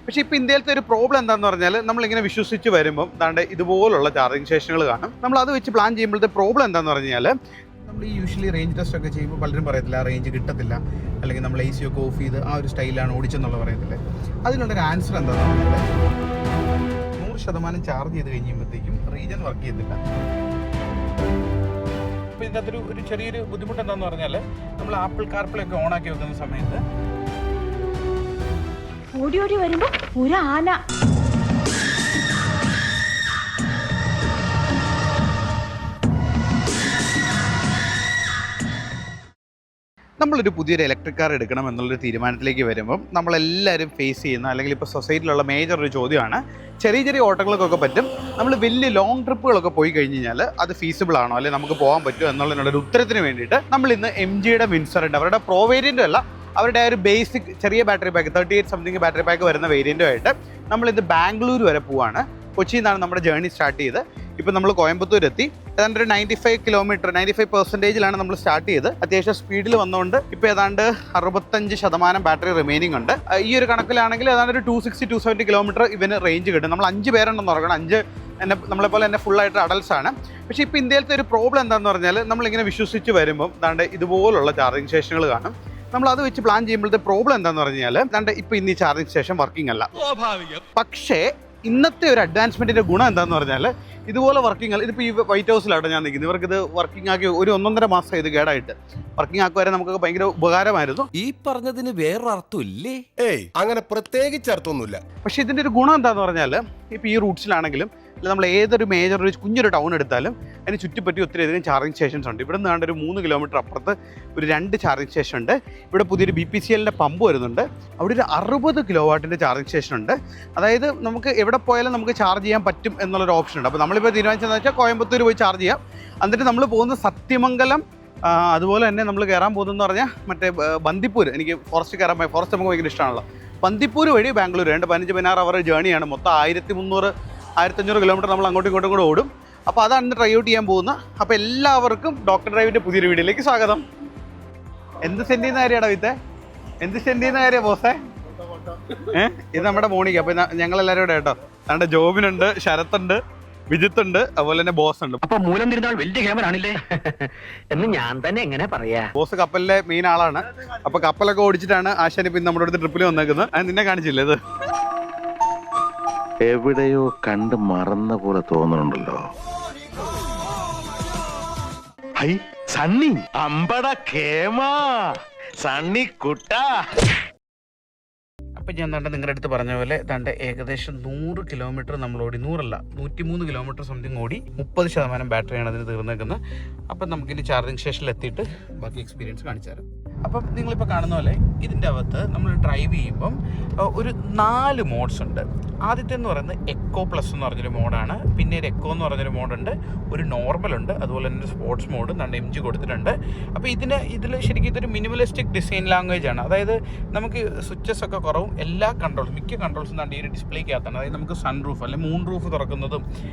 പക്ഷേ ഇപ്പോൾ ഇന്ത്യയിലത്തെ ഒരു പ്രോബ്ലം എന്താണെന്ന് പറഞ്ഞാൽ നമ്മളിങ്ങനെ വിശ്വസിച്ച് വരുമ്പം ദാണ്ട് ഇതുപോലുള്ള ചാർജിങ് സ്റ്റേഷനുകൾ കാണും. നമ്മൾ അത് വെച്ച് പ്ലാൻ ചെയ്യുമ്പോഴത്തെ പ്രോബ്ലം എന്താണെന്ന് പറഞ്ഞാൽ നമ്മൾ ഈ യൂഷ്വലി റേഞ്ച് ടെസ്റ്റ് ഒക്കെ ചെയ്യുമ്പോൾ പലരും പറയത്തില്ല റേഞ്ച് കിട്ടത്തില്ല, അല്ലെങ്കിൽ നമ്മൾ AC ഒക്കെ ഓഫ് ചെയ്ത് ആ ഒരു സ്റ്റൈലാണ് ഓടിച്ചെന്നുള്ള പറയത്തില്ലേ. അതിനുള്ളൊരു ആൻസർ എന്താണെന്ന് പറഞ്ഞാൽ 100% ചാർജ് ചെയ്ത് കഴിയുമ്പോഴത്തേക്കും റീജൻ വർക്ക് ചെയ്യത്തില്ല. അപ്പോൾ ഇതിൻ്റെ അകത്തൊരു ചെറിയൊരു ബുദ്ധിമുട്ട് എന്താണെന്ന് പറഞ്ഞാൽ നമ്മൾ ആപ്പിൾ കാർപ്ലേ ഒക്കെ ഓണാക്കി വെക്കുന്ന സമയത്ത് ഓടി ഓടി വരുമ്പോ ഒരു ആന. നമ്മളൊരു പുതിയൊരു ഇലക്ട്രിക് കാർ എടുക്കണം എന്നുള്ളൊരു തീരുമാനത്തിലേക്ക് വരുമ്പം നമ്മളെല്ലാവരും ഫേസ് ചെയ്യുന്ന അല്ലെങ്കിൽ ഇപ്പോൾ സൊസൈറ്റിയിലുള്ള മേജർ ഒരു ചോദ്യമാണ്, ചെറിയ ചെറിയ ഓട്ടങ്ങൾക്കൊക്കെ പറ്റും, നമ്മൾ വലിയ ലോങ് ട്രിപ്പുകളൊക്കെ പോയി കഴിഞ്ഞ് കഴിഞ്ഞാൽ അത് ഫീസിബിൾ ആണോ അല്ലെങ്കിൽ നമുക്ക് പോകാൻ പറ്റുമോ എന്നുള്ളതിനുള്ളൊരു ഉത്തരത്തിന് വേണ്ടിയിട്ട് നമ്മൾ ഇന്ന് MGയുടെ വിൻസർ ഉണ്ട്, അവരുടെ പ്രോ വേരിയൻ്റും അല്ല, അവരുടെ ഒരു ബേസിക് ചെറിയ battery pack 38 something battery pack വരുന്ന വേരിയൻറ്റുമായിട്ട് നമ്മളിന്ന് ബാംഗ്ലൂർ വരെ പോവാണ്. കൊച്ചിയിൽ നിന്നാണ് നമ്മുടെ ജേർണി സ്റ്റാർട്ട് ചെയ്ത് ഇപ്പോൾ നമ്മൾ കോയമ്പത്തൂർ എത്തി. ഏതാണ്ട് ഒരു 95 കിലോമീറ്റർ 95% നമ്മൾ സ്റ്റാർട്ട് ചെയ്ത് അത്യാവശ്യം സ്പീഡിൽ വന്നുകൊണ്ട് ഇപ്പോൾ ഏതാണ്ട് 65% ബാറ്ററി റിമൈനിങ് ഉണ്ട്. ഈ ഒരു കണക്കിലാണെങ്കിൽ ഏതാണ്ട് ഒരു 260-270 കിലോമീറ്റർ ഇവന് റേഞ്ച് കിട്ടും. നമ്മൾ 5 പേരുണ്ടെന്ന് ഓർക്കണം, 5 നമ്മളെപ്പോലെ തന്നെ ഫുള്ളായിട്ട് അഡൽട്സ് ആണ്. പക്ഷേ ഇപ്പോൾ ഇന്ത്യയിലത്തെ ഒരു പ്രോബ്ലം എന്താണെന്ന് പറഞ്ഞാൽ നമ്മളിങ്ങനെ വിശ്വസിച്ച് വരുമ്പം ദാണ്ട് ഇതുപോലുള്ള ചാർജിങ് സ്റ്റേഷനുകൾ കാണും. നമ്മൾ അത് വെച്ച് പ്ലാൻ ചെയ്യുമ്പോഴത്തെ പ്രോബ്ലം എന്താണെന്ന് പറഞ്ഞാൽ ദാണ്ട് ഇപ്പോൾ ഇന്ന് ഈ ചാർജിങ് സ്റ്റേഷൻ വർക്കിംഗ് അല്ല. പക്ഷേ ഇന്നത്തെ ഒരു അഡ്വാൻസ്മെൻറ്റിൻ്റെ ഗുണം എന്താണെന്ന് പറഞ്ഞാൽ ഇതുപോലെ വർക്കിംഗ് അല്ല. ഇതിപ്പോൾ ഈ വൈറ്റ് ഹൗസിലാണ് ഞാൻ നിൽക്കുന്നത്. ഇവർക്കിത് വർക്കിംഗ് ആക്കി ഒരു 1.5 മാസം ഇത് കേടായിട്ട്. വർക്കിംഗ് ആക്കുവരെ നമുക്കൊക്കെ ഭയങ്കര ഉപകാരമായിരുന്നു. ഈ പറഞ്ഞതിന് വേറൊരർത്ഥം ഇല്ലേ? ഏയ് അങ്ങനെ പ്രത്യേകിച്ച് അർത്ഥമൊന്നുമില്ല. പക്ഷേ ഇതിൻ്റെ ഒരു ഗുണം എന്താണെന്ന് പറഞ്ഞാൽ ഇപ്പോൾ ഈ റൂട്ട്സിലാണെങ്കിലും അല്ല നമ്മൾ ഏതൊരു മേജർ ഒരു കുഞ്ഞൊരു ടൗൺ എടുത്താലും അതിന് ചുറ്റിപ്പറ്റി ഒത്തിരി അധികം ചാർജിങ് സ്റ്റേഷൻസ് ഉണ്ട്. ഇവിടെ നിന്ന് ഒരു 3 കിലോമീറ്റർ അപ്പുറത്ത് ഒരു 2 ചാർജിങ് സ്റ്റേഷൻ ഉണ്ട്. ഇവിടെ പുതിയൊരു BPCLൻ്റെ പമ്പ് വരുന്നുണ്ട്. അവിടെ ഒരു 60 കിലോ വാട്ടിൻ്റെ ചാർജിങ് സ്റ്റേഷൻ ഉണ്ട്. അതായത് നമുക്ക് എവിടെ പോയാലും നമുക്ക് ചാർജ് ചെയ്യാൻ പറ്റും എന്നുള്ളൊരു ഓപ്ഷൻ ഉണ്ട്. അപ്പോൾ നമ്മളിപ്പോൾ തീരുമാനിച്ചതെന്ന് വെച്ചാൽ കോയമ്പത്തൂർ പോയി ചാർജ് ചെയ്യാം. എന്നിട്ട് നമ്മൾ പോകുന്ന സത്യമംഗലം, അതുപോലെ തന്നെ നമ്മൾ കയറാൻ പോകുന്നതെന്ന് പറഞ്ഞാൽ മറ്റേ ബന്ദിപ്പൂർ. എനിക്ക് ഫോറസ്റ്റ് കയറാൻ ഫോറസ്റ്റ് നമുക്ക് ഭയങ്കര ഇഷ്ടമാണല്ലോ. ബന്ദിപ്പൂർ വഴി ബാംഗ്ലൂർ 15-16 അവർ ജേണിയാണ്. മൊത്തം 1300-1500 കിലോമീറ്റർ നമ്മൾ അങ്ങോട്ടും ഇങ്ങോട്ടും കൂടെ ഓടും. അപ്പോൾ അതാണ് ട്രൈ ഔട്ട് ചെയ്യാൻ പോകുന്നത്. അപ്പോൾ എല്ലാവർക്കും ഡോക്ടർ ഡ്രൈവിൻ്റെ പുതിയൊരു വീഡിയോയിലേക്ക് സ്വാഗതം. എന്ത് സെൻഡ് ചെയ്യുന്ന കാര്യമാണോ ഇത്? എന്ത് സെൻഡ് ചെയ്യുന്ന കാര്യം ബോസേ? ഇത് നമ്മുടെ മോണിക്ക. അപ്പോൾ ഞങ്ങളെല്ലാവരും കൂടെ കേട്ടോ. നമ്മുടെ ജോബിനുണ്ട്, ശരത്തുണ്ട്, വിജിത്തുണ്ട്, അതുപോലെ തന്നെ ബോസ് ഉണ്ട്. അപ്പൊ മൂലം തിരുന്നാൾ വലിയ ക്യാമറാണില്ലേ എന്ന് ഞാൻ തന്നെ എങ്ങനെ പറയാ. ബോസ് കപ്പലിലെ മെയിൻ ആളാണ്. അപ്പോൾ കപ്പലൊക്കെ ഓടിച്ചിട്ടാണ് ആശാൻ ഇപ്പം നമ്മുടെ അടുത്ത് ട്രിപ്പിൽ വന്നേക്കുന്നത്. അത് നിന്നെ കാണിച്ചില്ലേ? ഇത് എവിടെയോ കണ്ട് മറന്ന പോലെ തോന്നുന്നുണ്ടല്ലോ. ഹൈ സണ്ണി, അമ്പട കേമാ, സണ്ണി കുട്ട. അപ്പം ഞാൻ നിങ്ങളുടെ അടുത്ത് പറഞ്ഞ പോലെ ഏകദേശം 100 കിലോമീറ്റർ നമ്മൾ ഓടി. 103 കിലോമീറ്റർ സംതിങ് ഓടി. 30% ബാറ്ററിയാണ് അതിന് തീർന്നേക്കുന്നത്. അപ്പം നമുക്കിനി ചാർജിങ് സ്റ്റേഷനിൽ എത്തിയിട്ട് ബാക്കി എക്സ്പീരിയൻസ് കാണിച്ചു തരാം. അപ്പം നിങ്ങളിപ്പോൾ കാണുന്ന പോലെ ഇതിൻ്റെ അകത്ത് നമ്മൾ ഡ്രൈവ് ചെയ്യുമ്പം ഒരു 4 മോഡ്സ് ഉണ്ട്. ആദ്യത്തെ എന്ന് പറയുന്നത് എക്കോ പ്ലസ് എന്ന് പറഞ്ഞൊരു മോഡാണ്. പിന്നെ ഒരു എക്കോ എന്ന് പറഞ്ഞൊരു മോഡുണ്ട്, ഒരു നോർമലുണ്ട്, അതുപോലെ തന്നെ ഒരു സ്പോർട്സ് മോഡ് MG കൊടുത്തിട്ടുണ്ട്. അപ്പോൾ ഇതിൽ ശരിക്കും ഇതൊരു മിനിമലിസ്റ്റിക് ഡിസൈൻ ലാംഗ്വേജ് ആണ്. അതായത് നമുക്ക് സ്വിച്ചസ് ഒക്കെ കുറവും, എല്ലാ കൺട്രോൾസും മിക്ക കൺട്രോൾസും ഈ ഒരു ഡിസ്പ്ലേക്കകത്താണ്. അതായത് നമുക്ക് സൺ റൂഫ് അല്ലെങ്കിൽ മൂൺ റൂഫ് തുറക്കുന്നതും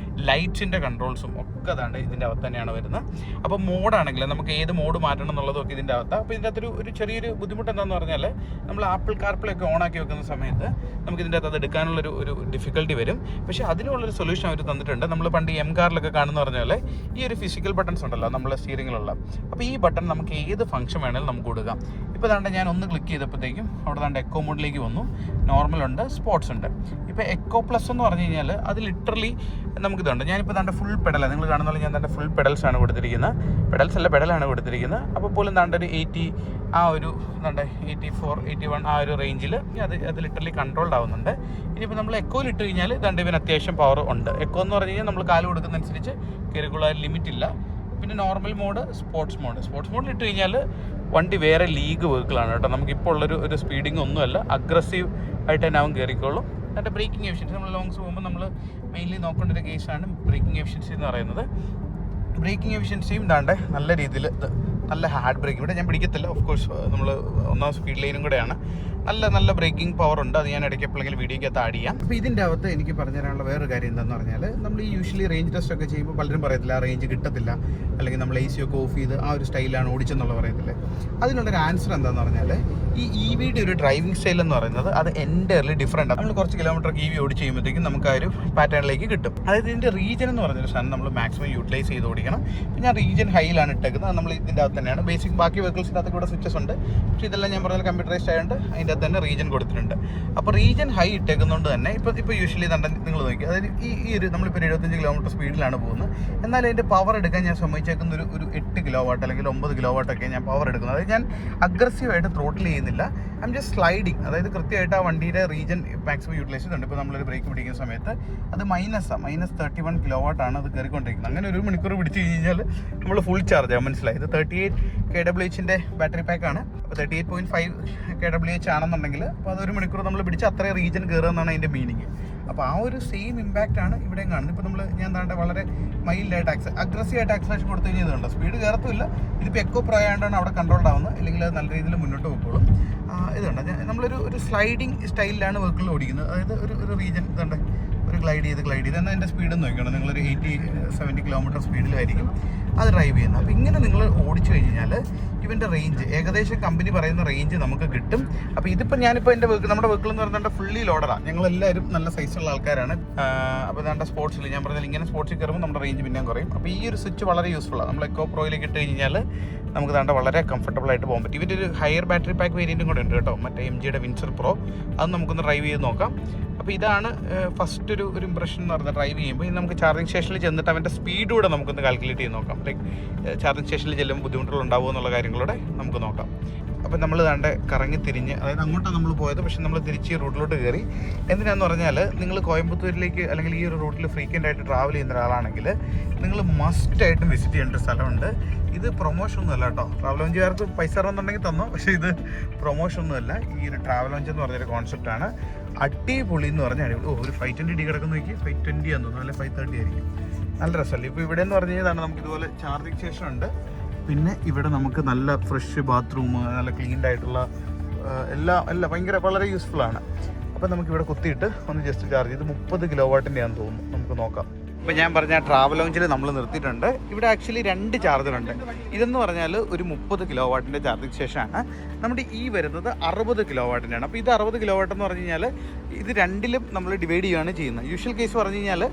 ലൈറ്റിൻ്റെ കൺട്രോൾസും ഒക്കെ ഇതിൻ്റെ അകത്ത് തന്നെയാണ് വരുന്നത്. അപ്പോൾ മോഡാണെങ്കിൽ നമുക്ക് ഏത് മോഡ് മാറ്റണം എന്നുള്ളതും ഒക്കെ ഇതിൻ്റെ അകത്താണ്. അപ്പോൾ ഇതിൻ്റെ അകത്തൊരു ചെറിയൊരു ബുദ്ധിമുട്ട് എന്താണെന്ന് പറഞ്ഞാൽ നമ്മൾ ആപ്പിൾ കാർപ്ലേ ഒക്കെ ഓണാക്കി വെക്കുന്ന സമയത്ത് നമുക്ക് ഇതിൻ്റെ അകത്ത് അത് എടുക്കാനുള്ളൊരു ഡിഫിക്കൽട്ടി വരും. പക്ഷേ അതിനുള്ളൊരു സൊല്യൂഷൻ അവർ തന്നിട്ടുണ്ട്. നമ്മൾ പണ്ട് M കാറിലൊക്കെ കാണുന്ന പറഞ്ഞാൽ ഈ ഒരു ഫിസിക്കൽ ബട്ടൺസ് ഉണ്ടല്ലോ നമ്മളെ സ്റ്റിയറിങ്ങിലുള്ള, അപ്പോൾ ഈ ബട്ടൺ നമുക്ക് ഏത് ഫംഗ്ഷൻ വേണമെങ്കിലും നമുക്ക് കൊടുക്കാം. ഇപ്പോൾ ഞാൻ ഒന്ന് ക്ലിക്ക് ചെയ്തപ്പോഴത്തേക്കും അവിടെ എക്കോ മോഡിലേക്ക് വന്നു. നോർമലുണ്ട്, സ്പോർട്സ് ഉണ്ട്. ഇപ്പോൾ എക്കോ പ്ലസ് എന്ന് പറഞ്ഞു കഴിഞ്ഞാൽ അത് ലിറ്ററലി നമുക്കിതുണ്ട്. ഞാനിപ്പോൾ ഫുൾ പെഡലാണ് നിങ്ങൾ കാണുന്ന പോലെ. ഞാൻ ഫുൾ പെഡൽസാണ് കൊടുത്തിരിക്കുന്നത്. പെഡലാണ് കൊടുത്തിരിക്കുന്നത്. അപ്പോൾ പോലും ഒരു 80 ആ ഒരു 84-81 ആ ഒരു റേഞ്ചിൽ അത് ലിറ്ററലി കൺട്രോൾഡ് ആവുന്നുണ്ട്. ഇനിയിപ്പോൾ നമ്മൾ എക്കോയിൽ ഇട്ട് കഴിഞ്ഞാൽ ഇവന് അത്യാവശ്യം പവർ ഉണ്ട്. എക്കോ എന്ന് പറഞ്ഞു കഴിഞ്ഞാൽ നമ്മൾ കാല് കൊടുക്കുന്നതനുസരിച്ച് കയറിക്കൊള്ള ലിമിറ്റ് ഇല്ല. പിന്നെ നോർമൽ മോഡ്, സ്പോർട്സ് മോഡിൽ ഇട്ട് കഴിഞ്ഞാൽ വണ്ടി വേറെ ലീഗ് വെഹിക്കിളാണ് കേട്ടോ. നമുക്കിപ്പോൾ ഉള്ളൊരു സ്പീഡിങ് ഒന്നുമല്ല, അഗ്രസീവ് ആയിട്ട് തന്നെ അവൻ കയറിക്കോളും. അതിൻ്റെ ബ്രേക്കിംഗ് എഫിഷ്യൻസി നമ്മൾ ലോങ്സ് പോകുമ്പോൾ നമ്മൾ മെയിൻലി നോക്കേണ്ട ഒരു കേസാണ് ബ്രേക്കിംഗ് എഫിഷ്യൻസി എന്ന് പറയുന്നത്. ബ്രേക്കിംഗ് എഫിഷ്യൻസിയും നല്ല രീതിയിൽ നല്ല ഹാർഡ് ബ്രേക്ക്. ഇവിടെ ഞാൻ പിടിക്കത്തില്ല, ഓഫ് കോഴ്സ് നമ്മൾ 1ാം സ്പീഡ് ലൈനും കൂടെയാണ്. നല്ല നല്ല ബ്രേക്കിംഗ് പവർ ഉണ്ട്. അത് ഞാൻ ഇടയ്ക്ക് എപ്പോഴെങ്കിലും വീഡിയോയ്ക്കകത്ത് ആഡ് ചെയ്യാം. അപ്പോൾ ഇതിൻ്റെ അകത്ത് എനിക്ക് പറഞ്ഞു തരാനുള്ള വേറൊരു കാര്യം എന്താണെന്ന് പറഞ്ഞാൽ, നമ്മൾ ഈ യൂഷ്വലി റേഞ്ച് ടെസ്റ്റ് ഒക്കെ ചെയ്യുമ്പോൾ പലരും പറയത്തില്ല ആ റേഞ്ച് കിട്ടത്തില്ല, അല്ലെങ്കിൽ നമ്മൾ AC ഒക്കെ ഓഫ് ചെയ്ത് ആ ഒരു സ്റ്റൈലാണ് ഓടിച്ചെന്നുള്ള പറയത്തില്ലേ. അതിനുള്ളൊരു ആൻസർ എന്താണെന്ന് പറഞ്ഞാൽ, ഈ EVയുടെ ഒരു ഡ്രൈവിംഗ് സ്റ്റൈൽ എന്ന് പറയുന്നത് അത് എൻ്റയർലി ഡിഫറെൻ്റ് ആണ്. നമ്മൾ കുറച്ച് കിലോമീറ്റർ EV ഓടിച്ച് ചെയ്യുമ്പോഴത്തേക്കും നമുക്ക് ആ ഒരു പാറ്റേണിലേക്ക് കിട്ടും. അതായത് ഇതിൻ്റെ റീജൻ എന്ന് പറഞ്ഞൊരു സാധനം നമ്മൾ മാക്സിമം യൂട്ടിലൈസ് ചെയ്ത് ഓടിക്കണം. ഞാൻ റീജൻ ഹൈയിലാണ് ഇട്ടേക്കുന്നത്. നമ്മൾ ഇതിൻ്റെ അകത്ത് തന്നെയാണ് ബേസിക്. ബാക്കി വെഹിക്കിൾസിൻ്റെ അകത്ത് കൂടെ സ്വിച്ചസ് ഉണ്ട്, പക്ഷേ ഇതെല്ലാം ഞാൻ പറഞ്ഞാൽ കമ്പ്യൂട്ടറൈസ്ഡ് ആയതുകൊണ്ട് അതിൻ്റെ അകത്ത് തന്നെ റീജൻ കൊടുത്തിട്ടുണ്ട്. അപ്പോൾ റീജൻ ഹൈ ഇട്ടേക്കുന്നതുകൊണ്ട് തന്നെ ഇപ്പോൾ യൂഷ്വലി നിങ്ങൾ നോക്കി, അതായത് ഈ ഒരു നമ്മളിപ്പോൾ 75 കിലോമീറ്റർ സ്പീഡിലാണ് പോകുന്നത്. എന്നാലും അതിൻ്റെ പവർ എടുക്കാൻ ഞാൻ സമ്മതിച്ചേക്കുന്ന ഒരു 8 കിലോ വാട്ട് അല്ലെങ്കിൽ 9 കിലോ വാട്ടൊക്കെ ഞാൻ പവർ എടുക്കുന്നത്. അതായത് ഞാൻ അഗ്രസീവായിട്ട് ത്രോട്ടിൽ ചെയ്യുന്നില്ല, ഐ എം ജസ്റ്റ് സ്ലൈഡിങ്. അതായത് കൃത്യമായിട്ട് ആ വണ്ടിയുടെ റീജൻ മാക്സിമം യൂട്ടിലൈസ് ചെയ്തിട്ടുണ്ട്. ഇപ്പോൾ നമ്മളൊരു ബ്രേക്ക് പിടിക്കുന്ന സമയത്ത് അത് -31 കിലോ വാട്ടാണ് അത് കയറിക്കൊണ്ടിരിക്കുന്നത്. അങ്ങനെ 1 മണിക്കൂർ പിടിച്ച് കഴിഞ്ഞാൽ നമ്മൾ ഫുൾ ചാർജ് ആകും. മനസ്സിലായി? ഇത് 38 kWhന്റെ ബാറ്ററി പാക്കാണ്. അപ്പോൾ 38.5 kWh ആണെന്നുണ്ടെങ്കിൽ അപ്പോൾ അത് 1 മണിക്കൂർ നമ്മൾ പിടിച്ച് അത്രയും റീജൻ കയറുക എന്നാണ് അതിൻ്റെ മീനിങ്. അപ്പോൾ ആ ഒരു സെയിം ഇമ്പാക്റ്റ് ആണ് ഇവിടെയും കാണുന്നത്. ഇപ്പോൾ ഞാൻ എന്താണ്ട് വളരെ മൈൽഡായിട്ട് അഗ്രസീവായിട്ട് ആക്സലേഷൻ കൊടുത്തു കഴിഞ്ഞതുണ്ട്, സ്പീഡ് കയറത്തുമില്ല. ഇതിപ്പോൾ എക്കോ പ്രോ ആയതുകൊണ്ടാണ് അവിടെ കൺട്രോൾഡ് ആവുന്നത്, ഇല്ലെങ്കിൽ അത് നല്ല രീതിയിൽ മുന്നോട്ട് പോയിക്കോളും. ഇതുണ്ട് നമ്മളൊരു സ്ലൈഡിങ് സ്റ്റൈലിലാണ് വെഹിക്കിൾ ഓടിക്കുന്നത്. അതായത് ഒരു റീജൻ ഇതുണ്ട്, ഒരു ഗ്ലൈഡ് ചെയ്ത് എന്നാൽ അതിൻ്റെ സ്പീഡ് നോക്കണം. നിങ്ങളൊരു 80-70 കിലോമീറ്റർ സ്പീഡിലായിരിക്കും അത് ഡ്രൈവ് ചെയ്യുന്നത്. അപ്പോൾ ഇങ്ങനെ നിങ്ങൾ ഓടിച്ചു കഴിഞ്ഞാൽ ഇവൻ്റെ റേഞ്ച് ഏകദേശം കമ്പനി പറയുന്ന റേഞ്ച് നമുക്ക് കിട്ടും. അപ്പോൾ ഇതിപ്പോൾ ഞാനിപ്പോൾ എൻ്റെ നമ്മുടെ വെഹിക്കിൾ എന്ന് പറഞ്ഞാൽ ഫുള്ളി ലോഡറാണ്. ഞങ്ങളെല്ലാവരും നല്ല സൈസുള്ള ആൾക്കാരാണ്. അപ്പോൾ ഇതാണ്ട് സ്പോർട്സിൽ ഞാൻ പറഞ്ഞാൽ ഇങ്ങനെ സ്പോർട്സിൽ കയറുമ്പോൾ നമ്മുടെ റേഞ്ച് പിന്നെയും കുറയും. അപ്പോൾ ഈ ഒരു സ്വിച്ച് വളരെ യൂസ്ഫുള്ളാണ്. നമ്മൾ എക്കോ പ്രോയിലേക്ക് ഇട്ട് കഴിഞ്ഞാൽ നമുക്ക് താണ്ട വളരെ കംഫർട്ടബിൾ ആയിട്ട് പോകാൻ പറ്റും. ഇവൻ്റെ ഒരു ഹയർ ബാറ്ററി പാക്ക് വേരിയൻറ്റും കൂടെ ഉണ്ട് കേട്ടോ, മറ്റേ MGയുടെ വിൻസർ പ്രോ. അത് നമുക്കൊന്ന് ഡ്രൈവ് ചെയ്ത് നോക്കാം. അപ്പോൾ ഇതാണ് ഫസ്റ്റ് ഒരു ഇംപ്രഷൻ എന്ന് പറഞ്ഞാൽ ഡ്രൈവ് ചെയ്യുമ്പോൾ. ഇനി നമുക്ക് ചാർജിങ് സ്റ്റേഷനിൽ ചെന്നിട്ട് അവൻ്റെ സ്പീഡ് കൂടെ നമുക്കൊന്ന് കാൽക്കുലേറ്റ് ചെയ്ത് നോക്കാം. ലൈക്ക് ചാർജിങ് സ്റ്റേഷനിൽ ചെല്ലുമ്പോൾ ബുദ്ധിമുട്ടുകൾ ഉണ്ടാവുമോ എന്നുള്ള കാര്യങ്ങളൂടെ നമുക്ക് നോക്കാം. അപ്പോൾ നമ്മൾ താണ്ടെ കറങ്ങി തിരിഞ്ഞ്, അതായത് അങ്ങോട്ടാണ് നമ്മൾ പോയത്, പക്ഷേ നമ്മൾ തിരിച്ച് ഈ റൂട്ടിലോട്ട് കയറി. എന്തിനാന്ന് പറഞ്ഞാൽ, നിങ്ങൾ കോയമ്പത്തൂരിലേക്ക് അല്ലെങ്കിൽ ഈ ഒരു റൂട്ടിൽ ഫ്രീക്വൻ്റ് ആയിട്ട് ട്രാവൽ ചെയ്യുന്ന ഒരാളാണെങ്കിൽ നിങ്ങൾ മസ്റ്റായിട്ടും വിസിറ്റ് ചെയ്യേണ്ട ഒരു സ്ഥലമുണ്ട്. ഇത് പ്രൊമോഷൻ ഒന്നുമല്ല കേട്ടോ, ട്രാവൽ ലോഞ്ചുകാർക്ക് പൈസ തരണമെന്നുണ്ടെങ്കിൽ തന്നോ, പക്ഷേ ഇത് പ്രൊമോഷൻ ഒന്നുമല്ല. ഈ ഒരു ട്രാവൽ ലോഞ്ച് എന്ന് പറഞ്ഞൊരു കോൺസെപ്റ്റാണ്. അടിപൊളി എന്ന് പറഞ്ഞാൽ ഒരു 520D കിടക്കുന്ന നോക്കി, 520 ആണെന്ന് തോന്നുന്നു, അല്ലെങ്കിൽ 530 ആയിരിക്കും. നല്ല രസമല്ലേ. ഇപ്പോൾ ഇവിടെ എന്ന് പറഞ്ഞു കഴിഞ്ഞാൽ നമുക്ക് ഇതുപോലെ ചാർജിങ് സ്റ്റേഷൻ ഉണ്ട്. പിന്നെ ഇവിടെ നമുക്ക് നല്ല ഫ്രഷ് ബാത്റൂം, നല്ല ക്ലീൻഡ് ആയിട്ടുള്ള എല്ലാം ഭയങ്കര വളരെ യൂസ്ഫുള്ളാണ്. അപ്പോൾ നമുക്കിവിടെ കുത്തിയിട്ട് ഒന്ന് ജസ്റ്റ് ചാർജ് ചെയ്ത് 30 കിലോ വാട്ടിൻ്റെ ആണെന്ന് തോന്നുന്നു. നമുക്ക് നോക്കാം. ഇപ്പോൾ ഞാൻ പറഞ്ഞ ട്രാവൽ ലോഞ്ചിൽ നമ്മൾ നിർത്തിയിട്ടുണ്ട്. ഇവിടെ ആക്ച്വലി 2 ചാർജറുണ്ട്. ഇതെന്ന് പറഞ്ഞാൽ ഒരു 30 കിലോ വാട്ടിൻ്റെ ചാർജിങ് സ്റ്റേഷനാണ്. നമ്മുടെ ഈ വരുന്നത് 60 കിലോ വാട്ടിൻ്റെയാണ്. അപ്പോൾ ഇത് 60 കിലോ വാട്ട് എന്ന് പറഞ്ഞു കഴിഞ്ഞാൽ ഇത് രണ്ടിലും നമ്മൾ ഡിവൈഡ് ചെയ്യുകയാണ് ചെയ്യുന്നത്. യൂഷ്വൽ കേസ് പറഞ്ഞു കഴിഞ്ഞാൽ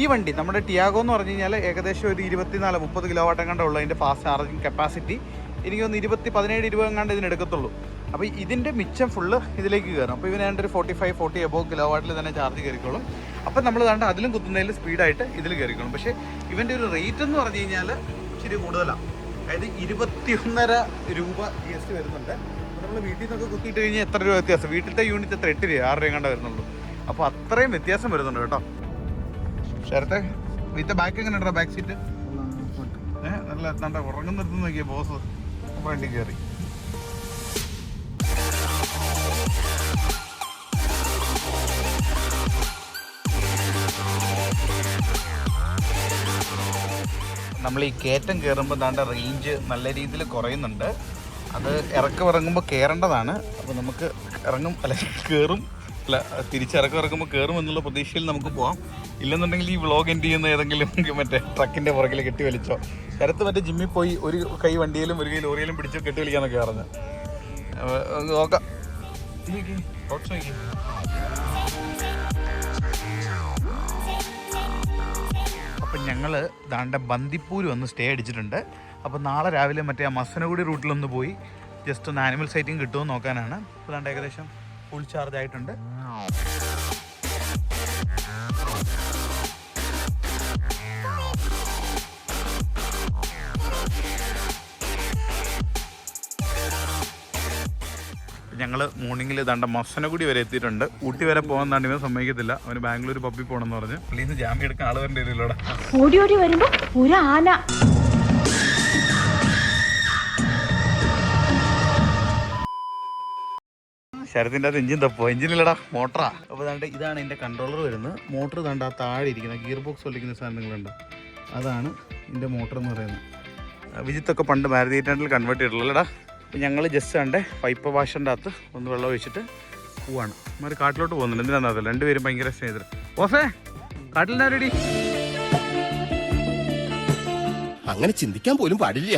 ഈ വണ്ടി നമ്മുടെ ടിയാഗോ എന്ന് പറഞ്ഞു കഴിഞ്ഞാൽ ഏകദേശം ഒരു 24-30 കിലോ വാട്ട് എങ്ങാണ്ട് ഉള്ളൂ അതിൻ്റെ ഫാസ്റ്റ് ചാർജിങ് കപ്പാസിറ്റി. എനിക്ക് തോന്നുന്നു 17-20 എങ്ങാണ്ട് ഇതിനെടുക്കത്തുള്ളൂ. അപ്പോൾ ഇതിൻ്റെ മിച്ചം ഫുള്ള് ഇതിലേക്ക് കയറും. അപ്പോൾ ഇവന് ഒരു 45-40 എബോവ് കിലോ വാട്ടിൽ തന്നെ ചാർജ് കയറിക്കോളും. അപ്പോൾ നമ്മൾ കണ്ട് അതിലും കുത്തുന്നതിൽ സ്പീഡായിട്ട് ഇതിൽ കയറിക്കോളും. പക്ഷേ ഇവൻ്റെ ഒരു റേറ്റ് എന്ന് പറഞ്ഞു കഴിഞ്ഞാൽ ഇച്ചിരി കൂടുതലാണ്. അതായത് 21.5 രൂപ GST വരുന്നുണ്ട്. അപ്പോൾ നമ്മൾ വീട്ടിൽ നിന്നൊക്കെ കുത്തിയിട്ട് കഴിഞ്ഞാൽ എത്ര രൂപ വ്യത്യാസം? വീട്ടിലത്തെ യൂണിറ്റ് എത്ര 8 രൂപ 6 രൂപ കണ്ട വരുന്നുള്ളൂ. അപ്പോൾ അത്രയും വ്യത്യാസം വരുന്നുണ്ട് കേട്ടോ. ശരത്തെ വീട്ടിലെ ബാക്ക് എങ്ങനെ ഉണ്ടോ? ബാക്ക് സീറ്റ് നല്ല എന്താ ഉറങ്ങുന്നിടത്ത് നോക്കിയ ബോസ് ഫ്രണ്ടിൽ കയറി. നമ്മൾ ഈ കയറ്റം കയറുമ്പോൾ താണ്ട റേഞ്ച് നല്ല രീതിയിൽ കുറയുന്നുണ്ട്. അത് ഇറങ്ങുമ്പോൾ കയറേണ്ടതാണ്. അപ്പോൾ നമുക്ക് തിരിച്ചിറക്കുമ്പോൾ കയറും എന്നുള്ള പ്രതീക്ഷയിൽ നമുക്ക് പോകാം. ഇല്ലെന്നുണ്ടെങ്കിൽ ഈ വ്ളോഗ് എൻഡ് ചെയ്യുന്ന ഏതെങ്കിലും മറ്റേ ട്രക്കിൻ്റെ പുറകിൽ കെട്ടി വലിച്ചോ. ശരത്ത് മറ്റേ ജിമ്മിൽ പോയി ഒരു കൈ വണ്ടിയിലും ഒരു കൈ ലോറിയിലും പിടിച്ചോ കെട്ടി വലിക്കാന്നൊക്കെ പറഞ്ഞു. നോക്കാം. അപ്പം ഞങ്ങൾ ദാണ്ട ബന്ദിപ്പൂർ വന്ന് സ്റ്റേ അടിച്ചിട്ടുണ്ട്. അപ്പോൾ നാളെ രാവിലെ മറ്റേ ആ മസനഗുഡി റൂട്ടിലൊന്ന് പോയി ജസ്റ്റ് ഒന്ന് ആനിമൽ സൈറ്റിങ് കിട്ടുമോ നോക്കാനാണ്. അപ്പോൾ ദാണ്ട ഏകദേശം ഫുൾ ചാർജ് ആയിട്ടുണ്ട്. ഞങ്ങൾ മോർണിംഗിൽ ദാണ്ട മസനഗുഡി വരെ എത്തിയിട്ടുണ്ട്. ഊട്ടി വരെ പോകാൻ താണ്ടി ഇവൻ സമ്മതിക്കത്തില്ല. അവന് ബാംഗ്ലൂർ പബ്ബിൽ പോകണമെന്ന് പറഞ്ഞ് പ്ലീസ് ജാമ്യം എടുക്കാൻ ആൾ വരേണ്ടി വരില്ലോടെ. ഓടി ഓടി വരുമ്പോ ഒരു ആന. ശരത്തിൻ്റെ അത് എഞ്ചിൻ തപ്പോ? എഞ്ചിനില്ലടാ, മോട്ടറാ. അപ്പോൾ ദാണ്ട് ഇതാണ് എൻ്റെ കൺട്രോളർ വരുന്നത്. മോട്ടർ ദാണ്ട് ആ താഴെ ഇരിക്കുന്ന ഗിയർ ബോക്സ് വലിക്കുന്ന സാധനങ്ങളുണ്ടോ, അതാണ് എൻ്റെ മോട്ടർ എന്ന് പറയുന്നത്. വിജിത്തൊക്കെ പണ്ട് മാരുതി 800 കൺവേർട്ട് ചെയ്തിട്ടുള്ളൂടാ. ഞങ്ങൾ ജസ്റ്റ് കണ്ടേ പൈപ്പ് വാഷറിൻ്റെ അകത്ത് ഒന്ന് വെള്ളം ഒഴിച്ചിട്ട് പോവാണ്. അവന്മാർ കാട്ടിലോട്ട് പോകുന്നുണ്ട്. എന്തിനാണെന്നറിയില്ല, രണ്ടുപേരും ഭയങ്കര സ്നേഹിതർ. ഓസേ കാട്ടിൽ റെഡി. അങ്ങനെ ചിന്തിക്കാൻ പോലും പാടില്ല.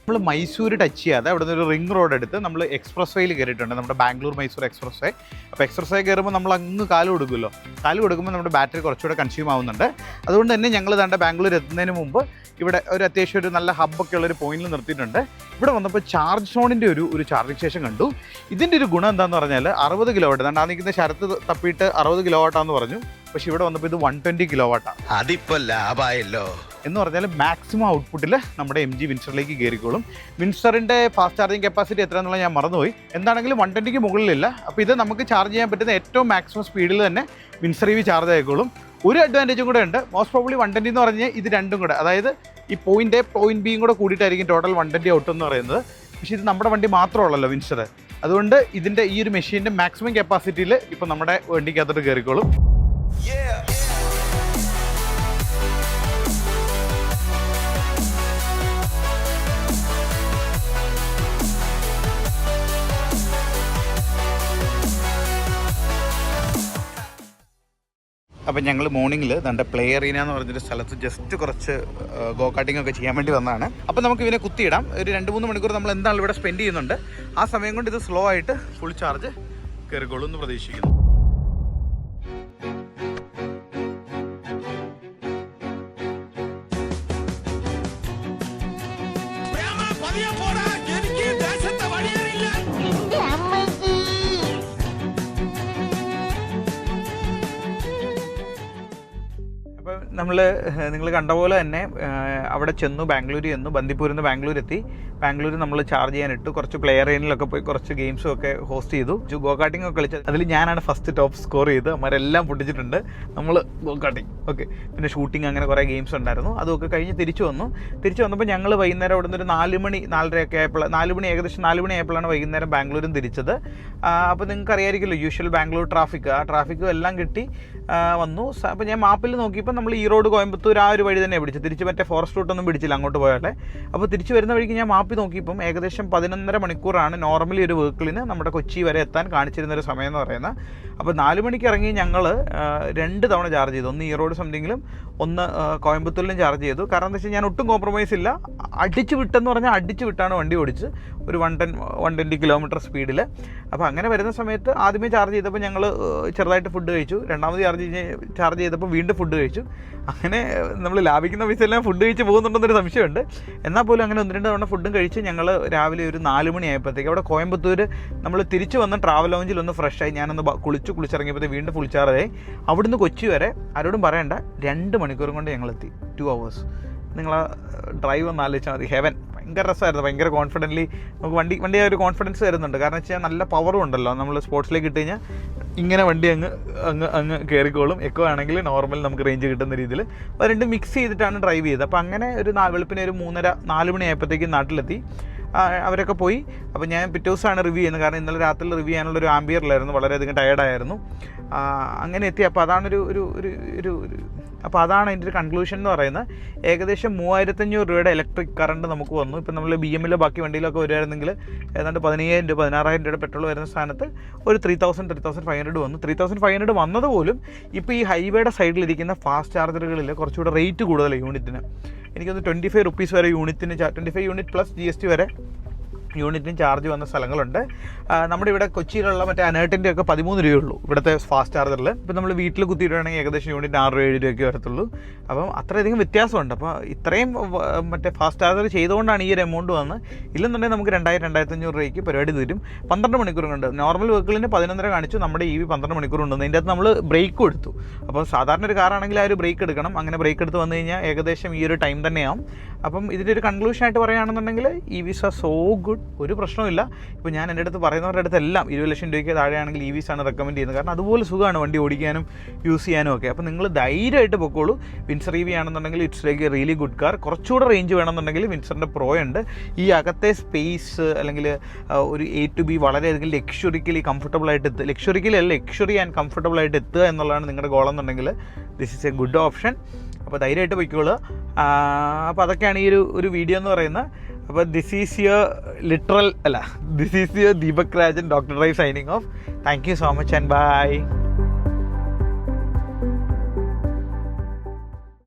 നമ്മൾ മൈസൂർ ടച്ച് ചെയ്യാതെ അവിടെ നിന്ന് ഒരു റിംഗ് റോഡ് എടുത്ത് നമ്മൾ എക്സ്പ്രസ് വേയിൽ കയറിയിട്ടുണ്ട്, നമ്മുടെ ബാംഗ്ലൂർ മൈസൂർ എക്സ്പ്രസ് വേ. അപ്പോൾ എക്സ്പ്രസ് വേ കയറുമ്പോൾ നമ്മൾ അങ്ങ് കാല് കൊടുക്കുമല്ലോ, കാല് കൊടുക്കുമ്പോൾ നമ്മുടെ ബാറ്ററി കുറച്ചുകൂടെ കൺസ്യൂം ആവുന്നുണ്ട്. അതുകൊണ്ട് തന്നെ ഞങ്ങൾ ദാണ്ട ബാംഗ്ലൂർ എത്തുന്നതിന് മുമ്പ് ഇവിടെ ഒരു അത്യാവശ്യം ഒരു നല്ല ഹബ്ബൊക്കെ ഉള്ളൊരു പോയിന്റിൽ നിർത്തിയിട്ടുണ്ട്. ഇവിടെ വന്നപ്പോൾ ചാർജ് സോണിൻ്റെ ഒരു ചാർജിങ് സ്റ്റേഷൻ കണ്ടു. ഇതിൻ്റെ ഒരു ഗുണം എന്താണെന്ന് പറഞ്ഞാൽ 60 കിലോവാട്ട്, ദാണ്ട് ആ നിൽക്കുന്ന ശരത്ത് തപ്പിയിട്ട് 60 കിലോവാട്ടാന്ന് പറഞ്ഞു. പക്ഷേ ഇവിടെ വന്നപ്പോൾ ഇത് 120 കിലോവാട്ടാണ്. അതിപ്പോ ലാഭായല്ലോ എന്ന് പറഞ്ഞാൽ മാക്സിമം ഔട്ട്പുട്ടിൽ നമ്മുടെ MG വിൻസ്റ്ററിലേക്ക് കയറിക്കോളും. വിൻസ്റ്ററിൻ്റെ ഫാസ്റ്റ് ചാർജിങ് കപ്പാസിറ്റി എത്രയാണെന്നുള്ളത് ഞാൻ മറന്നുപോയി. എന്താണെങ്കിലും 120ക്ക് മുകളിലില്ല. അപ്പോൾ ഇത് നമുക്ക് ചാർജ് ചെയ്യാൻ പറ്റുന്ന ഏറ്റവും മാക്സിമം സ്പീഡിൽ തന്നെ വിൻസ്റ്റർ EV ചാർജ് ആയിക്കോളും. ഒരു അഡ്വാൻറ്റേജും കൂടെ ഉണ്ട്. മോസ്റ്റ് പ്രോബ്ലി 120 എന്ന് പറഞ്ഞാൽ ഇത് രണ്ടും കൂടെ, അതായത് ഈ പോയിൻ്റ് എ പോയിന്റ് ബിയും കൂടെ കൂടിയിട്ടായിരിക്കും ടോട്ടൽ 120 ഔട്ട് എന്ന് പറയുന്നത്. പക്ഷേ ഇത് നമ്മുടെ വണ്ടി മാത്രമുള്ളല്ലോ വിൻസ്റ്റർ. അതുകൊണ്ട് ഇതിൻ്റെ ഈ ഒരു മെഷീൻ്റെ മാക്സിമം കപ്പാസിറ്റിയിൽ ഇപ്പോൾ നമ്മുടെ വണ്ടിക്കകത്തോട്ട് കയറിക്കോളും. അപ്പം ഞങ്ങൾ മോർണിംഗിൽ നമ്മുടെ പ്ലേ അറീന എന്ന് പറഞ്ഞൊരു സ്ഥലത്ത് ജസ്റ്റ് കുറച്ച് ഗോ കാട്ടിംഗ് ഒക്കെ ചെയ്യാൻ വേണ്ടി വന്നതാണ്. അപ്പം നമുക്ക് ഇവനെ കുത്തിയിടാം. ഒരു 2-3 മണിക്കൂർ നമ്മൾ എന്തായാലും ഇവിടെ സ്പെൻഡ് ചെയ്യുന്നുണ്ട്. ആ സമയം കൊണ്ട് ഇത് സ്ലോ ആയിട്ട് ഫുൾ ചാർജ് കയറിക്കോളൂ എന്ന് പ്രതീക്ഷിക്കുന്നു. നിങ്ങൾ കണ്ട പോലെ തന്നെ അവിടെ ചെന്നു, ബാംഗ്ലൂർ ചെന്നു, ബന്ദിപ്പൂരിൽ നിന്ന് ബാംഗ്ലൂർ എത്തി. ബാംഗ്ലൂർ നമ്മൾ ചാർജ് ചെയ്യാനിട്ടു. കുറച്ച് പ്ലെയർ ഏരിയയിലൊക്കെ പോയി കുറച്ച് ഗെയിംസും ഒക്കെ ഹോസ്റ്റ് ചെയ്തു. ഗോ കാട്ടിംഗ് ഒക്കെ കളിച്ചത് അതിൽ ഞാനാണ് ഫസ്റ്റ് ടോപ്പ് സ്കോർ ചെയ്ത്. അവരെല്ലാം പൊട്ടിച്ചിട്ടുണ്ട്. നമ്മൾ ഗോ കാട്ടിംഗ് ഓക്കെ, പിന്നെ ഷൂട്ടിംഗ്, അങ്ങനെ കുറേ ഗെയിംസ് ഉണ്ടായിരുന്നു. അതൊക്കെ കഴിഞ്ഞ് തിരിച്ചു വന്നപ്പോൾ ഞങ്ങൾ വൈകുന്നേരം അവിടെ നിന്ന് ഒരു 4 മണി 4:30 ആയപ്പോൾ, 4 മണി ഏകദേശം 4 മണി ആയപ്പോഴാണ് വൈകുന്നേരം ബാംഗ്ലൂരും തിരിച്ചത്. അപ്പോൾ നിങ്ങൾക്ക് അറിയാമായിരിക്കുമല്ലോ യൂഷ്വൽ ബാംഗ്ലൂർ ട്രാഫിക്കും എല്ലാം കിട്ടി വന്നു. അപ്പോൾ ഞാൻ മാപ്പിൽ നോക്കിയപ്പോൾ നമ്മൾ ഈറോഡ് കോയമ്പത്തൂർ ആ ഒരു വഴി തന്നെ പിടിച്ചു. തിരിച്ച് മറ്റേ ഫോറസ്റ്റ് റൂട്ടൊന്നും പിടിച്ചില്ല അങ്ങോട്ട് പോയാലേ. അപ്പോൾ തിരിച്ച് വരുന്ന വഴിക്ക് ഞാൻ മാപ്പി നോക്കിയപ്പം ഏകദേശം 11.5 മണിക്കൂറാണ് നോർമലി ഒരു വെഹിക്കിളിന് നമ്മുടെ കൊച്ചി വരെ എത്താൻ കാണിച്ചിരുന്നൊരു സമയം എന്ന് പറയുന്നത്. അപ്പോൾ 4 മണിക്ക് ഇറങ്ങി ഞങ്ങൾ 2 തവണ ചാർജ് ചെയ്തു. ഒന്ന് ഈറോഡ് സംതിങ്ങിലും ഒന്ന് കോയമ്പത്തൂരിലും ചാർജ് ചെയ്തു. കാരണം എന്താ വെച്ചാൽ ഞാൻ ഒട്ടും കോംപ്രമൈസ് ഇല്ല. അടിച്ച് വിട്ടാണ് വണ്ടി ഓടിച്ച് ഒരു 120 കിലോമീറ്റർ സ്പീഡിൽ. അപ്പോൾ അങ്ങനെ വരുന്ന സമയത്ത് ആദ്യമേ ചാർജ് ചെയ്തപ്പോൾ ഞങ്ങൾ ചെറുതായിട്ട് ഫുഡ് കഴിച്ചു. രണ്ടാമത് ചാർജ് ചെയ്തപ്പോൾ വീണ്ടും ഫുഡ് കഴിച്ചു. അങ്ങനെ നമ്മൾ ലാഭിക്കുന്ന പൈസ എല്ലാം ഫുഡ് കഴിച്ച് പോകുന്നുണ്ടെന്നൊരു സംശയമുണ്ട്. എന്നാൽ പോലും അങ്ങനെ 1-2 തവണ ഫുഡും കഴിച്ച് ഞങ്ങൾ രാവിലെ ഒരു 4 മണി ആയപ്പോഴത്തേക്ക് അവിടെ കോയമ്പത്തൂർ നമ്മൾ തിരിച്ച് വന്ന് ട്രാവൽ ലോഞ്ചിൽ ഒന്ന് ഫ്രഷായി ഞാനൊന്ന് കുളിച്ചിറങ്ങിയപ്പോഴത്തേക്ക് വീണ്ടും ഫുൾ ചാർജായി. അവിടുന്ന് കൊച്ചി വരെ ആരോടും പറയണ്ട 2 മണിക്കൂറും കൊണ്ട് ഞങ്ങളെത്തി. 2 hours. നിങ്ങൾ ഡ്രൈവ് ഒന്ന് ആലോചിച്ചാൽ മതി. ഹെവൻ. ഭയങ്കര രസമായിരുന്നു. ഭയങ്കര കോൺഫിഡൻ്റ്ലി നമുക്ക് വണ്ടി ഒരു കോൺഫിഡൻസ് വരുന്നുണ്ട്. കാരണം വെച്ചാൽ നല്ല പവറും ഉണ്ടല്ലോ. നമ്മൾ സ്പോർട്സിലേക്ക് ഇട്ട് കഴിഞ്ഞാൽ ഇങ്ങനെ വണ്ടി അങ്ങ് കയറിക്കോളും. എക്കോ ആണെങ്കിൽ നോർമൽ നമുക്ക് റേഞ്ച് കിട്ടുന്ന രീതിയിൽ അപ്പോൾ രണ്ടും മിക്സ് ചെയ്തിട്ടാണ് ഡ്രൈവ് ചെയ്തത്. അപ്പോൾ അങ്ങനെ ഒരു വെളുപ്പിന് ഒരു 3:30-4 മണി ആയപ്പോഴത്തേക്കും നാട്ടിലെത്തി. അവരൊക്കെ പോയി. അപ്പോൾ ഞാൻ പിറ്റേ ദിവസമാണ് റിവ്യൂ ചെയ്യുന്നത്. കാരണം ഇന്നലെ രാത്രി റിവ്യൂ ചെയ്യാനുള്ളൊരു ആംബിയറിലായിരുന്നു. വളരെയധികം ടയേർഡായിരുന്നു. അങ്ങനെ എത്തി. അപ്പോൾ അതാണ് അപ്പോൾ അതാണ് അതിൻ്റെ ഒരു കൺക്ലൂഷൻ എന്ന് പറയുന്നത്. ഏകദേശം 3500 രൂപയുടെ ഇലക്ട്രിക് കറണ്ട് നമുക്ക് വന്നു. ഇപ്പം നമ്മൾ BMWയിലോ ബാക്കി വണ്ടിയിലൊക്കെ വരുമായിരുന്നെങ്കിൽ ഏതാണ്ട് 15,000 രൂപ 16,000 രൂപയുടെ പെട്രോൾ വരുന്ന സ്ഥാനത്ത് ഒരു 3,500 വന്നു. 3,500 വന്നതുപോലും ഇപ്പോൾ ഈ ഹൈവേയുടെ സൈഡിലിരിക്കുന്ന ഫാസ്റ്റ് ചാർജറുകളിൽ കുറച്ചുകൂടെ റേറ്റ് കൂടുതലാണ് യൂണിറ്റിന്. എനിക്കൊന്ന് 25 rupees വരെ യൂണിറ്റിന് 25 യൂണിറ്റ് പ്ലസ് GST വരെ യൂണിറ്റിന് ചാർജ് വന്ന സ്ഥലങ്ങളുണ്ട്. നമ്മുടെ ഇവിടെ കൊച്ചിയിലുള്ള മറ്റേ അനേർട്ടിൻ്റെ ഒക്കെ 13 രൂപയുള്ളൂ ഇവിടുത്തെ ഫാസ്റ്റ് ചാർജറിൽ. ഇപ്പം നമ്മൾ വീട്ടിൽ കുത്തിയിടുകയാണെങ്കിൽ ഏകദേശം യൂണിറ്റ് 6-7 രൂപയൊക്കെ വരത്തുള്ളൂ. അപ്പം അത്രയധികം വ്യത്യാസമുണ്ട്. അപ്പോൾ ഇത്രയും മറ്റേ ഫാസ്റ്റ് ചാർജർ ചെയ്തുകൊണ്ടാണ് ഈ ഒരു എമൗണ്ട് വന്നത്. ഇല്ലെന്നുണ്ടെങ്കിൽ നമുക്ക് 2,000-2,500 രൂപയ്ക്ക് പരിപാടി തീരും. 12 മണിക്കൂർ കൊണ്ട്. നോർമൽ വെഹിക്കിളിന് 11.5 കാണിച്ചു. നമ്മുടെ EV 12 മണിക്കൂർ ഉണ്ടെന്ന്. ഇതിൻ്റെ അകത്ത് നമ്മൾ ബ്രേക്കും എടുത്തു. അപ്പോൾ സാധാരണ ഒരു കാറാണെങ്കിൽ ആ ഒരു ബ്രേക്ക് എടുക്കണം. അങ്ങനെ ബ്രേക്ക് എടുത്ത് വന്നു കഴിഞ്ഞാൽ ഏകദേശം ഈ ഒരു ടൈം തന്നെയാവും. അപ്പം ഇതിൻ്റെ ഒരു കൺക്ലൂഷനായിട്ട് പറയുകയാണെന്നുണ്ടെങ്കിൽ EVs ആർ സോ ഗുഡ്. ഒരു പ്രശ്നമില്ല. ഇപ്പോൾ ഞാൻ എൻ്റെ അടുത്ത് പറയുന്നവരുടെ അടുത്തെല്ലാം 20 ലക്ഷം രൂപയ്ക്ക് താഴെയാണെങ്കിൽ EVs ആണ് റെക്കമെൻഡ് ചെയ്യുന്നത്. കാരണം അതുപോലെ സുഖമാണ് വണ്ടി ഓടിക്കാനും യൂസ് ചെയ്യാനും ഒക്കെ. അപ്പോൾ നിങ്ങൾ ധൈര്യമായിട്ട് പൊക്കോളൂ. വിൻസർ EV ആണെന്നുണ്ടെങ്കിൽ it's like A really good car. കുറച്ചുകൂടെ റേഞ്ച് വേണമെന്നുണ്ടെങ്കിൽ വിൻസറിൻ്റെ പ്രോ ഉണ്ട്. ഈ അകത്തെ സ്പേസ് അല്ലെങ്കിൽ ഒരു A to B വളരെയധികം ലക്ഷറിക്കലി ആൻഡ് കംഫർട്ടബിൾ ആയിട്ട് എത്തുക എന്നുള്ളതാണ് നിങ്ങളുടെ ഗോളെന്നുണ്ടെങ്കിൽ this is a good option. അപ്പോൾ ധൈര്യമായിട്ട് പൊയ്ക്കോളൂ. അപ്പോൾ അതൊക്കെയാണ് ഈ ഒരു വീഡിയോ എന്ന് പറയുന്നത്. അപ്പോൾ this is your literal this is your Deepak Rajan doctor drive signing off. Thank you so much and by.